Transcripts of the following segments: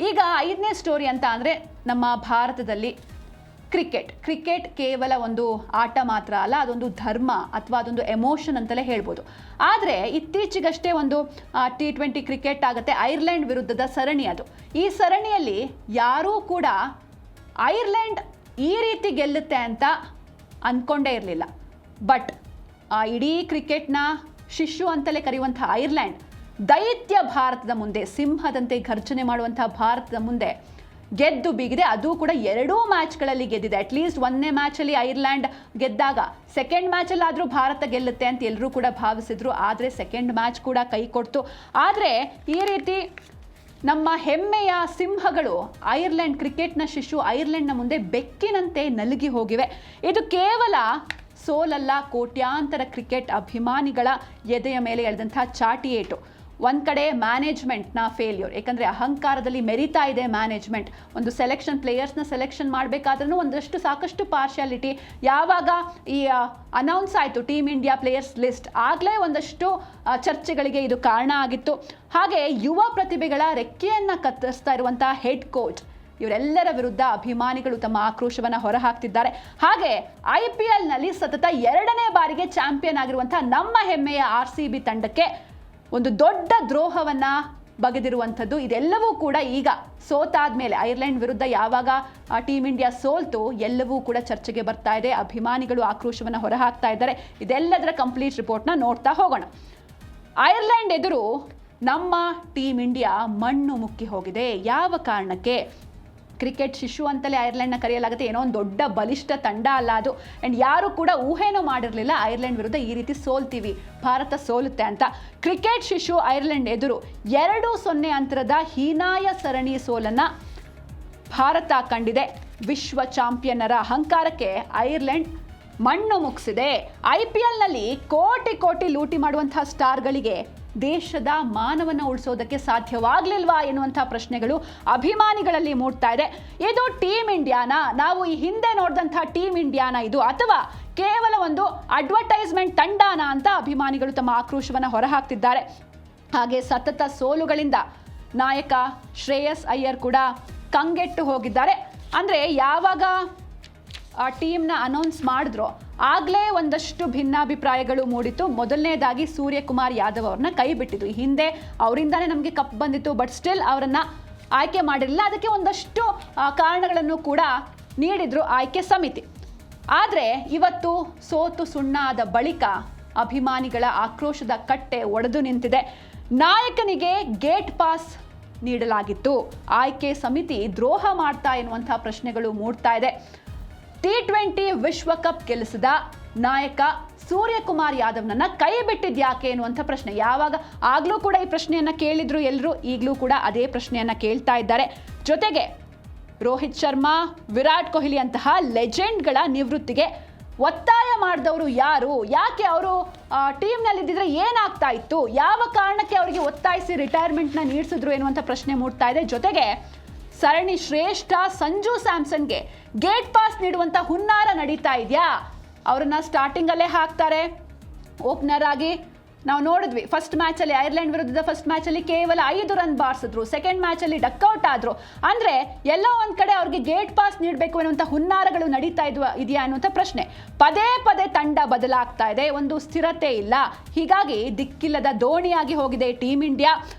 ಈಗ 5ನೇ ಸ್ಟೋರಿ ಅಂತ ಅಂದರೆ ನಮ್ಮ ಭಾರತದಲ್ಲಿ ಕ್ರಿಕೆಟ್ ಕೇವಲ ಒಂದು ಆಟ ಮಾತ್ರ ಅಲ್ಲ, ಅದೊಂದು ಧರ್ಮ ಅಥವಾ ಅದೊಂದು ಎಮೋಷನ್ ಅಂತಲೇ ಹೇಳ್ಬೋದು. ಆದರೆ ಇತ್ತೀಚೆಗಷ್ಟೇ ಒಂದು T20 ಕ್ರಿಕೆಟ್ ಆಗುತ್ತೆ, ಐರ್ಲೆಂಡ್ ವಿರುದ್ಧದ ಸರಣಿ ಅದು. ಈ ಸರಣಿಯಲ್ಲಿ ಯಾರೂ ಕೂಡ ಐರ್ಲೆಂಡ್ ಈ ರೀತಿ ಗೆಲ್ಲುತ್ತೆ ಅಂತ ಅಂದ್ಕೊಂಡೇ ಇರಲಿಲ್ಲ. ಬಟ್ ಇಡೀ ಕ್ರಿಕೆಟ್ನ ಶಿಶು ಅಂತಲೇ ಕರೆಯುವಂಥ ಐರ್ಲೆಂಡ್ ದೈತ್ಯ ಭಾರತದ ಮುಂದೆ, ಸಿಂಹದಂತೆ ಘರ್ಜನೆ ಮಾಡುವಂಥ ಭಾರತದ ಮುಂದೆ ಗೆದ್ದು ಬೀಗಿದೆ. ಅದು ಕೂಡ 2 ಮ್ಯಾಚ್ಗಳಲ್ಲಿ ಗೆದ್ದಿದೆ. ಅಟ್ಲೀಸ್ಟ್ 1ನೇ ಮ್ಯಾಚಲ್ಲಿ ಐರ್ಲೆಂಡ್ ಗೆದ್ದಾಗ ಸೆಕೆಂಡ್ ಮ್ಯಾಚಲ್ಲಾದರೂ ಭಾರತ ಗೆಲ್ಲುತ್ತೆ ಅಂತ ಎಲ್ಲರೂ ಕೂಡ ಭಾವಿಸಿದ್ರು. ಆದರೆ ಸೆಕೆಂಡ್ ಮ್ಯಾಚ್ ಕೂಡ ಕೈ ಕೊಡ್ತು. ಆದರೆ ಈ ರೀತಿ ನಮ್ಮ ಹೆಮ್ಮೆಯ ಸಿಂಹಗಳು ಐರ್ಲೆಂಡ್, ಕ್ರಿಕೆಟ್ನ ಶಿಶು ಐರ್ಲೆಂಡ್ನ ಮುಂದೆ ಬೆಕ್ಕಿನಂತೆ ನಲುಗಿ ಹೋಗಿವೆ. ಇದು ಕೇವಲ ಸೋಲಲ್ಲ, ಕೋಟ್ಯಾಂತರ ಕ್ರಿಕೆಟ್ ಅಭಿಮಾನಿಗಳ ಎದೆಯ ಮೇಲೆ ಎಳೆದಂಥ ಚಾಟಿ ಏಟು. ಒಂದು ಕಡೆ ಮ್ಯಾನೇಜ್ಮೆಂಟ್ನ ಫೇಲ್ಯೂರ್, ಯಾಕಂದರೆ ಅಹಂಕಾರದಲ್ಲಿ ಮೆರಿತಾ ಇದೆ ಮ್ಯಾನೇಜ್ಮೆಂಟ್. ಒಂದು ಪ್ಲೇಯರ್ಸ್ನ ಸೆಲೆಕ್ಷನ್ ಮಾಡಬೇಕಾದ್ರೂ ಸಾಕಷ್ಟು ಪಾರ್ಶಿಯಾಲಿಟಿ. ಯಾವಾಗ ಈ ಅನೌನ್ಸ್ ಆಯಿತು ಟೀಮ್ ಇಂಡಿಯಾ ಪ್ಲೇಯರ್ಸ್ ಲಿಸ್ಟ್, ಆಗಲೇ ಒಂದಷ್ಟು ಚರ್ಚೆಗಳಿಗೆ ಇದು ಕಾರಣ ಆಗಿತ್ತು. ಹಾಗೆ ಯುವ ಪ್ರತಿಭೆಗಳ ರೆಕ್ಕೆಯನ್ನು ಕತ್ತರಿಸ್ತಾ ಇರುವಂಥ ಹೆಡ್ ಕೋಚ್, ಇವರೆಲ್ಲರ ವಿರುದ್ಧ ಅಭಿಮಾನಿಗಳು ತಮ್ಮ ಆಕ್ರೋಶವನ್ನು ಹೊರಹಾಕ್ತಿದ್ದಾರೆ. ಹಾಗೆ IPLನಲ್ಲಿ ಸತತ 2ನೇ ಬಾರಿಗೆ ಚಾಂಪಿಯನ್ ಆಗಿರುವಂಥ ನಮ್ಮ ಹೆಮ್ಮೆಯ RCB ತಂಡಕ್ಕೆ ಒಂದು ದೊಡ್ಡ ದ್ರೋಹವನ್ನು ಬಗೆದಿರುವಂಥದ್ದು. ಇದೆಲ್ಲವೂ ಕೂಡ ಈಗ ಸೋತಾದ್ಮೇಲೆ, ಐರ್ಲೆಂಡ್ ವಿರುದ್ಧ ಯಾವಾಗ ಟೀಮ್ ಇಂಡಿಯಾ ಸೋಲ್ತು, ಎಲ್ಲವೂ ಕೂಡ ಚರ್ಚೆಗೆ ಬರ್ತಾ ಇದೆ. ಅಭಿಮಾನಿಗಳು ಆಕ್ರೋಶವನ್ನು ಹೊರಹಾಕ್ತಾ ಇದ್ದಾರೆ. ಇದೆಲ್ಲದರ ಕಂಪ್ಲೀಟ್ ರಿಪೋರ್ಟ್ನ ನೋಡ್ತಾ ಹೋಗೋಣ. ಐರ್ಲೆಂಡ್ ಎದುರು ನಮ್ಮ ಟೀಮ್ ಇಂಡಿಯಾ ಮಣ್ಣು ಮುಕ್ಕಿ ಹೋಗಿದೆ. ಯಾವ ಕಾರಣಕ್ಕೆ? ಕ್ರಿಕೆಟ್ ಶಿಶು ಅಂತಲೇ ಐರ್ಲೆಂಡ್ನ ಕರೆಯಲಾಗುತ್ತೆ. ಏನೋ ಒಂದು ದೊಡ್ಡ ಬಲಿಷ್ಠ ತಂಡ ಅಲ್ಲ ಅದು. ಆ್ಯಂಡ್ ಯಾರು ಕೂಡ ಊಹೆನೂ ಮಾಡಿರಲಿಲ್ಲ ಐರ್ಲೆಂಡ್ ವಿರುದ್ಧ ಈ ರೀತಿ ಸೋಲ್ತೀವಿ, ಭಾರತ ಸೋಲುತ್ತೆ ಅಂತ. ಕ್ರಿಕೆಟ್ ಶಿಶು ಐರ್ಲೆಂಡ್ ಎದುರು 2-0 ಅಂತರದ ಹೀನಾಯ ಸರಣಿ ಸೋಲನ್ನು ಭಾರತ ಕಂಡಿದೆ. ವಿಶ್ವ ಚಾಂಪಿಯನ್ನರ ಅಹಂಕಾರಕ್ಕೆ ಐರ್ಲೆಂಡ್ ಮಣ್ಣು ಮುಗಿಸಿದೆ. IPLನಲ್ಲಿ ಕೋಟಿ ಲೂಟಿ ಮಾಡುವಂತಹ ಸ್ಟಾರ್ಗಳಿಗೆ ದೇಶದ ಮಾನವನ್ನ ಉಳಿಸೋದಕ್ಕೆ ಸಾಧ್ಯವಾಗಲಿಲ್ವಾ ಎನ್ನುವಂಥ ಪ್ರಶ್ನೆಗಳು ಅಭಿಮಾನಿಗಳಲ್ಲಿ ಮೂಡ್ತಾ ಇದೆ. ಇದು ಟೀಮ್ ಇಂಡಿಯಾನ, ನಾವು ಈ ಹಿಂದೆ ನೋಡಿದಂಥ ಟೀಮ್ ಇಂಡಿಯಾನ ಇದು, ಅಥವಾ ಕೇವಲ ಒಂದು ಅಡ್ವರ್ಟೈಸ್ಮೆಂಟ್ ತಂಡನ ಅಂತ ಅಭಿಮಾನಿಗಳು ತಮ್ಮ ಆಕ್ರೋಶವನ್ನು ಹೊರಹಾಕ್ತಿದ್ದಾರೆ. ಹಾಗೆ ಸತತ ಸೋಲುಗಳಿಂದ ನಾಯಕ ಶ್ರೇಯಸ್ ಅಯ್ಯರ್ ಕೂಡ ಕಂಗೆಟ್ಟು ಹೋಗಿದ್ದಾರೆ. ಅಂದರೆ ಯಾವಾಗ ಆ ಟೀಮ್ನ ಅನೌನ್ಸ್ ಮಾಡಿದ್ರು ಆಗಲೇ ಒಂದಷ್ಟು ಭಿನ್ನಾಭಿಪ್ರಾಯಗಳು ಮೂಡಿತು. ಮೊದಲನೇದಾಗಿ ಸೂರ್ಯಕುಮಾರ್ ಯಾದವ್ ಅವ್ರನ್ನ ಕೈ ಬಿಟ್ಟಿದ್ದು. ಈ ಹಿಂದೆ ಅವರಿಂದಾನೇ ನಮಗೆ ಕಪ್ ಬಂದಿತ್ತು, ಬಟ್ ಸ್ಟಿಲ್ ಅವರನ್ನು ಆಯ್ಕೆ ಮಾಡಿರಲಿಲ್ಲ. ಅದಕ್ಕೆ ಒಂದಷ್ಟು ಕಾರಣಗಳನ್ನು ಕೂಡ ನೀಡಿದ್ರು ಆಯ್ಕೆ ಸಮಿತಿ. ಆದರೆ ಇವತ್ತು ಸೋತು ಸುಣ್ಣ ಆದ ಬಳಿಕ ಅಭಿಮಾನಿಗಳ ಆಕ್ರೋಶದ ಕಟ್ಟೆ ಒಡೆದು ನಿಂತಿದೆ. ನಾಯಕನಿಗೆ ಗೇಟ್ ಪಾಸ್ ನೀಡಲಾಗಿತ್ತು, ಆಯ್ಕೆ ಸಮಿತಿ ದ್ರೋಹ ಮಾಡ್ತಾ ಎನ್ನುವಂಥ ಪ್ರಶ್ನೆಗಳು ಮೂಡ್ತಾ ಇದೆ. T20 ವಿಶ್ವಕಪ್ ಗೆಲ್ಲಿಸಿದ ನಾಯಕ ಸೂರ್ಯಕುಮಾರ್ ಯಾದವ್ನನ್ನ ಕೈ ಬಿಟ್ಟಿದ್ಯಾಕೆ ಎನ್ನುವಂಥ ಪ್ರಶ್ನೆ. ಆಗಲೂ ಕೂಡ ಈ ಪ್ರಶ್ನೆಯನ್ನು ಕೇಳಿದ್ರು ಎಲ್ಲರೂ, ಈಗಲೂ ಕೂಡ ಅದೇ ಪ್ರಶ್ನೆಯನ್ನು ಕೇಳ್ತಾ ಇದ್ದಾರೆ. ಜೊತೆಗೆ ರೋಹಿತ್ ಶರ್ಮಾ, ವಿರಾಟ್ ಕೊಹ್ಲಿ ಅಂತಹ ಲೆಜೆಂಡ್ಗಳ ನಿವೃತ್ತಿಗೆ ಒತ್ತಾಯ ಮಾಡಿದವರು ಯಾರು? ಯಾಕೆ ಅವರು ಟೀಮ್ನಲ್ಲಿದ್ದಿದ್ರೆ ಏನಾಗ್ತಾ ಇತ್ತು? ಯಾವ ಕಾರಣಕ್ಕೆ ಅವರಿಗೆ ಒತ್ತಾಯಿಸಿ ರಿಟೈರ್ಮೆಂಟ್ನ ನೀಡಿಸಿದ್ರು ಎನ್ನುವಂಥ ಪ್ರಶ್ನೆ ಮೂಡ್ತಾ ಇದೆ. ಜೊತೆಗೆ ಸರಣಿ ಶ್ರೇಷ್ಠ ಸಂಜು ಸ್ಯಾಮ್ಸನ್ಗೆ ಗೇಟ್ ಪಾಸ್ ನೀಡುವಂಥ ಹುನ್ನಾರ ನಡೀತಾ ಇದೆಯಾ? ಅವರನ್ನ ಸ್ಟಾರ್ಟಿಂಗಲ್ಲೇ ಹಾಕ್ತಾರೆ ಓಪನರ್ ಆಗಿ. ನಾವು ನೋಡಿದ್ವಿ ಫಸ್ಟ್ ಮ್ಯಾಚಲ್ಲಿ, ಐರ್ಲೆಂಡ್ ವಿರುದ್ಧದ ಫಸ್ಟ್ ಮ್ಯಾಚಲ್ಲಿ ಕೇವಲ 5 ರನ್ ಬಾರಿಸಿದ್ರು, ಸೆಕೆಂಡ್ ಮ್ಯಾಚಲ್ಲಿ ಡಕ್ಔಟ್ ಆದರು. ಅಂದರೆ ಎಲ್ಲೋ ಒಂದು ಕಡೆ ಅವ್ರಿಗೆ ಗೇಟ್ ಪಾಸ್ ನೀಡಬೇಕು ಅನ್ನುವಂಥ ಹುನ್ನಾರಗಳು ನಡೀತಾ ಇದೆಯಾ ಅನ್ನುವಂಥ ಪ್ರಶ್ನೆ. ಪದೇ ತಂಡ ಬದಲಾಗ್ತಾ ಇದೆ, ಒಂದು ಸ್ಥಿರತೆ ಇಲ್ಲ. ಹೀಗಾಗಿ ದಿಕ್ಕಿಲ್ಲದ ದೋಣಿಯಾಗಿ ಹೋಗಿದೆ ಟೀಮ್ ಇಂಡಿಯಾ.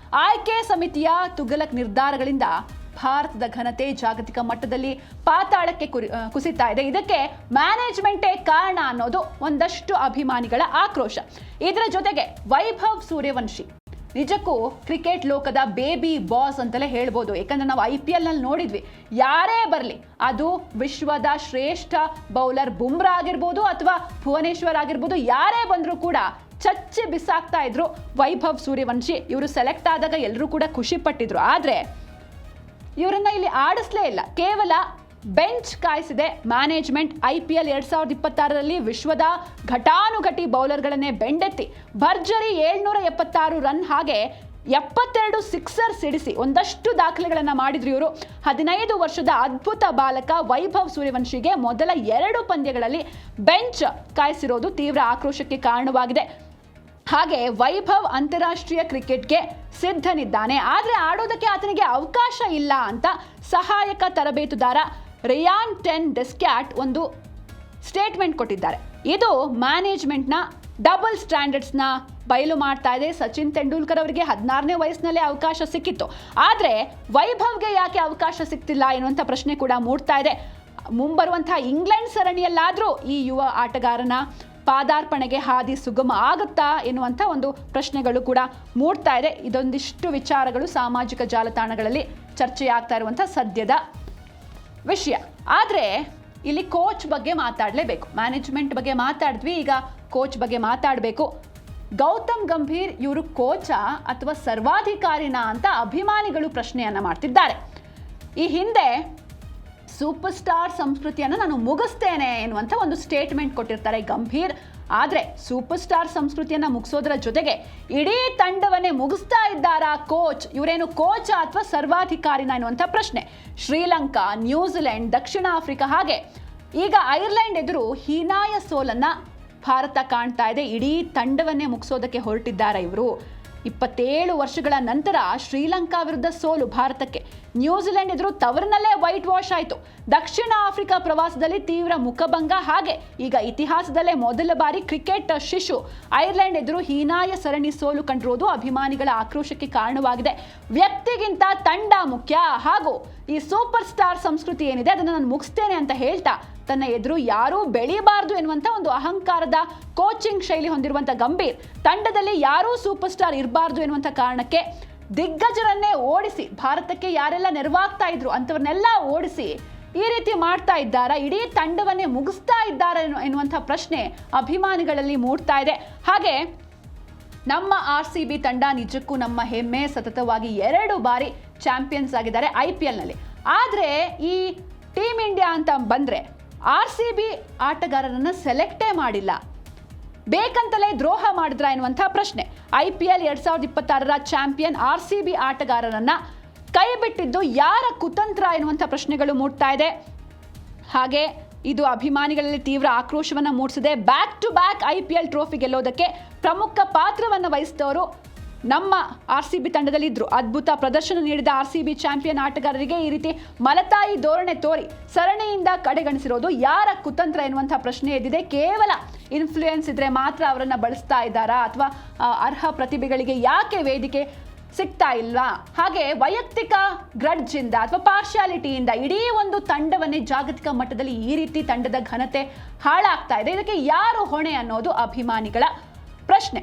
ಆಯ್ಕೆ ಸಮಿತಿಯ ತುಘಲಕ್ ನಿರ್ಧಾರಗಳಿಂದ ಭಾರತದ ಘನತೆ ಜಾಗತಿಕ ಮಟ್ಟದಲ್ಲಿ ಪಾತಾಳಕ್ಕೆ ಕುಸಿತಾ ಇದೆ. ಇದಕ್ಕೆ ಮ್ಯಾನೇಜ್ಮೆಂಟೇ ಕಾರಣ ಅನ್ನೋದು ಒಂದಷ್ಟು ಅಭಿಮಾನಿಗಳ ಆಕ್ರೋಶ. ಇದರ ಜೊತೆಗೆ ವೈಭವ್ ಸೂರ್ಯವಂಶಿ ನಿಜಕ್ಕೂ ಕ್ರಿಕೆಟ್ ಲೋಕದ ಬೇಬಿ ಬಾಸ್ ಅಂತಲೇ ಹೇಳ್ಬೋದು. ಯಾಕಂದ್ರೆ ನಾವು IPLನಲ್ಲಿ ನೋಡಿದ್ವಿ, ಯಾರೇ ಬರಲಿ, ಅದು ವಿಶ್ವದ ಶ್ರೇಷ್ಠ ಬೌಲರ್ ಬುಮ್ರಾ ಆಗಿರ್ಬೋದು ಅಥವಾ ಭುವನೇಶ್ವರ್ ಆಗಿರ್ಬೋದು, ಯಾರೇ ಬಂದರೂ ಕೂಡ ಚಚ್ಚಿ ಬಿಸಾಕ್ತಾ ಇದ್ರು ವೈಭವ್ ಸೂರ್ಯವಂಶಿ. ಇವರು ಸೆಲೆಕ್ಟ್ ಆದಾಗ ಎಲ್ಲರೂ ಕೂಡ ಖುಷಿ ಪಟ್ಟಿದ್ರು. ಆದರೆ ಇವರನ್ನ ಇಲ್ಲಿ ಆಡಿಸ್ಲೇ ಇಲ್ಲ, ಕೇವಲ ಬೆಂಚ್ ಕಾಯಿಸಿದೆ ಮ್ಯಾನೇಜ್ಮೆಂಟ್. IPL 2026ರಲ್ಲಿ ವಿಶ್ವದ ಘಟಾನುಘಟಿ ಬೌಲರ್ಗಳನ್ನೇ ಬೆಂಡೆತ್ತಿ ಭರ್ಜರಿ 776 ರನ್ ಹಾಗೆ 72 ಸಿಕ್ಸರ್ ಸಿಡಿಸಿ ಒಂದಷ್ಟು ದಾಖಲೆಗಳನ್ನು ಮಾಡಿದ್ರು ಇವರು. 15 ವರ್ಷದ ಅದ್ಭುತ ಬಾಲಕ ವೈಭವ್ ಸೂರ್ಯವಂಶಿಗೆ ಮೊದಲ 2 ಪಂದ್ಯಗಳಲ್ಲಿ ಬೆಂಚ್ ಕಾಯಿಸಿರೋದು ತೀವ್ರ ಆಕ್ರೋಶಕ್ಕೆ ಕಾರಣವಾಗಿದೆ. ಹಾಗೆ ವೈಭವ್ ಅಂತಾರಾಷ್ಟ್ರೀಯ ಕ್ರಿಕೆಟ್ಗೆ ಸಿದ್ಧನಿದ್ದಾನೆ, ಆದರೆ ಆಡೋದಕ್ಕೆ ಆತನಿಗೆ ಅವಕಾಶ ಇಲ್ಲ ಅಂತ ಸಹಾಯಕ ತರಬೇತುದಾರ ರಿಯಾನ್ ಟೆನ್ ಡೆಸ್ಕ್ಯಾಟ್ ಒಂದು ಸ್ಟೇಟ್ಮೆಂಟ್ ಕೊಟ್ಟಿದ್ದಾರೆ. ಇದು ಮ್ಯಾನೇಜ್ಮೆಂಟ್ನ ಡಬಲ್ ಸ್ಟ್ಯಾಂಡರ್ಡ್ಸ್ನ ಬಯಲು ಮಾಡ್ತಾ ಇದೆ. ಸಚಿನ್ ತೆಂಡೂಲ್ಕರ್ ಅವರಿಗೆ 16ನೇ ವಯಸ್ಸಿನಲ್ಲೇ ಅವಕಾಶ ಸಿಕ್ಕಿತ್ತು, ಆದರೆ ವೈಭವ್ಗೆ ಯಾಕೆ ಅವಕಾಶ ಸಿಗ್ತಿಲ್ಲ ಎನ್ನುವಂಥ ಪ್ರಶ್ನೆ ಕೂಡ ಮೂಡ್ತಾ ಇದೆ. ಮುಂಬರುವಂತಹ ಇಂಗ್ಲೆಂಡ್ ಸರಣಿಯಲ್ಲಾದರೂ ಈ ಯುವ ಆಟಗಾರನ ಪಾದಾರ್ಪಣೆಗೆ ಹಾದಿ ಸುಗಮ ಆಗುತ್ತಾ ಎನ್ನುವಂಥ ಒಂದು ಪ್ರಶ್ನೆಗಳು ಕೂಡ ಮೂಡ್ತಾ ಇದೆ. ಇದೊಂದಿಷ್ಟು ವಿಚಾರಗಳು ಸಾಮಾಜಿಕ ಜಾಲತಾಣಗಳಲ್ಲಿ ಚರ್ಚೆಯಾಗ್ತಾ ಇರುವಂಥ ಸದ್ಯದ ವಿಷಯ. ಆದರೆ ಇಲ್ಲಿ ಕೋಚ್ ಬಗ್ಗೆ ಮಾತಾಡಲೇಬೇಕು. ಮ್ಯಾನೇಜ್ಮೆಂಟ್ ಬಗ್ಗೆ ಮಾತಾಡಿದ್ವಿ, ಈಗ ಕೋಚ್ ಬಗ್ಗೆ ಮಾತಾಡಬೇಕು. ಗೌತಮ್ ಗಂಭೀರ್ ಇವರು ಕೋಚಾ ಅಥವಾ ಸರ್ವಾಧಿಕಾರಿನ ಅಂತ ಅಭಿಮಾನಿಗಳು ಪ್ರಶ್ನೆಯನ್ನು ಮಾಡ್ತಿದ್ದಾರೆ. ಈ ಹಿಂದೆ ಸೂಪರ್ ಸ್ಟಾರ್ ಸಂಸ್ಕೃತಿಯನ್ನು ನಾನು ಮುಗಿಸ್ತೇನೆ ಎನ್ನುವಂಥ ಒಂದು ಸ್ಟೇಟ್ಮೆಂಟ್ ಕೊಟ್ಟಿರ್ತಾರೆ ಗಂಭೀರ್. ಆದರೆ ಸೂಪರ್ ಸ್ಟಾರ್ ಸಂಸ್ಕೃತಿಯನ್ನು ಮುಗಿಸೋದ್ರ ಜೊತೆಗೆ ಇಡೀ ತಂಡವನ್ನೇ ಮುಗಿಸ್ತಾ ಇದ್ದಾರಾ ಕೋಚ್? ಇವರೇನು ಕೋಚ್ ಅಥವಾ ಸರ್ವಾಧಿಕಾರಿನ ಎನ್ನುವಂಥ ಪ್ರಶ್ನೆ. ಶ್ರೀಲಂಕಾ, ನ್ಯೂಜಿಲೆಂಡ್, ದಕ್ಷಿಣ ಆಫ್ರಿಕಾ ಹಾಗೆ ಈಗ ಐರ್ಲೆಂಡ್ ಎದುರು ಹೀನಾಯ ಸೋಲನ್ನ ಭಾರತ ಕಾಣ್ತಾ ಇದೆ. ಇಡೀ ತಂಡವನ್ನೇ ಮುಗಿಸೋದಕ್ಕೆ ಹೊರಟಿದ್ದಾರೆ ಇವರು. 27 ವರ್ಷಗಳ ನಂತರ ಶ್ರೀಲಂಕಾ ವಿರುದ್ಧ ಸೋಲು ಭಾರತಕ್ಕೆ. ನ್ಯೂಜಿಲೆಂಡ್ ಎದುರು ತವರಿನಲ್ಲೇ ವೈಟ್ ವಾಶ್ ಆಯಿತು. ದಕ್ಷಿಣ ಆಫ್ರಿಕಾ ಪ್ರವಾಸದಲ್ಲಿ ತೀವ್ರ ಮುಖಭಂಗ. ಹಾಗೆ ಈಗ ಇತಿಹಾಸದಲ್ಲೇ ಮೊದಲ ಬಾರಿ ಕ್ರಿಕೆಟ್ ಶಿಶು ಐರ್ಲೆಂಡ್ ಎದುರು ಹೀನಾಯ ಸರಣಿ ಸೋಲು ಕಂಡಿರುವುದು ಅಭಿಮಾನಿಗಳ ಆಕ್ರೋಶಕ್ಕೆ ಕಾರಣವಾಗಿದೆ. ವ್ಯಕ್ತಿಗಿಂತ ತಂಡ ಮುಖ್ಯ, ಹಾಗೂ ಈ ಸೂಪರ್ ಸ್ಟಾರ್ ಸಂಸ್ಕೃತಿ ಏನಿದೆ ಅದನ್ನು ನಾನು ಮುಗಿಸ್ತೇನೆ ಅಂತ ಹೇಳ್ತಾ ತನ್ನ ಎದುರು ಯಾರೂ ಬೆಳೆಯಬಾರದು ಎನ್ನುವಂಥ ಒಂದು ಅಹಂಕಾರದ ಕೋಚಿಂಗ್ ಶೈಲಿ ಹೊಂದಿರುವಂಥ ಗಂಭೀರ್ ತಂಡದಲ್ಲಿ ಯಾರೂ ಸೂಪರ್ ಸ್ಟಾರ್ ಇರಬಾರ್ದು ಎನ್ನುವಂಥ ಕಾರಣಕ್ಕೆ ದಿಗ್ಗಜರನ್ನೇ ಓಡಿಸಿ, ಭಾರತಕ್ಕೆ ಯಾರೆಲ್ಲ ನೆರವಾಗ್ತಾ ಇದ್ರು ಅಂಥವ್ರನ್ನೆಲ್ಲ ಓಡಿಸಿ ಈ ರೀತಿ ಮಾಡ್ತಾ ಇದ್ದಾರಾ? ಇಡೀ ತಂಡವನ್ನೇ ಮುಗಿಸ್ತಾ ಇದ್ದಾರೆ ಎನ್ನುವಂಥ ಪ್ರಶ್ನೆ ಅಭಿಮಾನಿಗಳಲ್ಲಿ ಮೂಡ್ತಾ ಇದೆ. ಹಾಗೆ ನಮ್ಮ RCB ತಂಡ ನಿಜಕ್ಕೂ ನಮ್ಮ ಹೆಮ್ಮೆ. ಸತತವಾಗಿ 2 ಬಾರಿ ಚಾಂಪಿಯನ್ಸ್ ಆಗಿದ್ದಾರೆ IPLನಲ್ಲಿ. ಆದರೆ ಈ ಟೀಮ್ ಇಂಡಿಯಾ ಅಂತ ಬಂದರೆ RCB ಆಟಗಾರರನ್ನು ಸೆಲೆಕ್ಟೇ ಮಾಡಿಲ್ಲ, ಬೇಕಂತಲೇ ದ್ರೋಹ ಮಾಡಿದ್ರ ಎನ್ನುವಂಥ ಪ್ರಶ್ನೆ. IPL 2026ರ ಚಾಂಪಿಯನ್ RCB ಆಟಗಾರರನ್ನ ಕೈ ಬಿಟ್ಟಿದ್ದು ಯಾರ ಕುತಂತ್ರ ಎನ್ನುವಂಥ ಪ್ರಶ್ನೆಗಳು ಮೂಡ್ತಾ ಇದೆ. ಹಾಗೆ ಇದು ಅಭಿಮಾನಿಗಳಲ್ಲಿ ತೀವ್ರ ಆಕ್ರೋಶವನ್ನು ಮೂಡಿಸಿದೆ. Back to back IPL trophy ಗೆಲ್ಲೋದಕ್ಕೆ ಪ್ರಮುಖ ಪಾತ್ರವನ್ನು ವಹಿಸಿದವರು ನಮ್ಮ RCB ತಂಡದಲ್ಲಿ ಇದ್ರು. ಅದ್ಭುತ ಪ್ರದರ್ಶನ ನೀಡಿದ RCB ಚಾಂಪಿಯನ್ ಆಟಗಾರರಿಗೆ ಈ ರೀತಿ ಮಲತಾಯಿ ಧೋರಣೆ ತೋರಿ ಸರಣಿಯಿಂದ ಕಡೆಗಣಿಸಿರೋದು ಯಾರ ಕುತಂತ್ರ ಎನ್ನುವಂಥ ಪ್ರಶ್ನೆ ಎದ್ದಿದೆ. ಕೇವಲ ಇನ್ಫ್ಲೂಯೆನ್ಸ್ ಇದ್ರೆ ಮಾತ್ರ ಅವರನ್ನು ಬಳಸ್ತಾ ಇದ್ದಾರಾ, ಅಥವಾ ಅರ್ಹ ಪ್ರತಿಭೆಗಳಿಗೆ ಯಾಕೆ ವೇದಿಕೆ ಸಿಗ್ತಾ ಇಲ್ವಾ? ಹಾಗೆ ವೈಯಕ್ತಿಕ ಗ್ರಡ್ಜಿಂದ ಅಥವಾ ಪಾರ್ಶಿಯಾಲಿಟಿಯಿಂದ ಇಡೀ ಒಂದು ತಂಡವನ್ನೇ ಜಾಗತಿಕ ಮಟ್ಟದಲ್ಲಿ ಈ ರೀತಿ ತಂಡದ ಘನತೆ ಹಾಳಾಗ್ತಾ ಇದೆ. ಇದಕ್ಕೆ ಯಾರು ಹೊಣೆ ಅನ್ನೋದು ಅಭಿಮಾನಿಗಳ ಪ್ರಶ್ನೆ.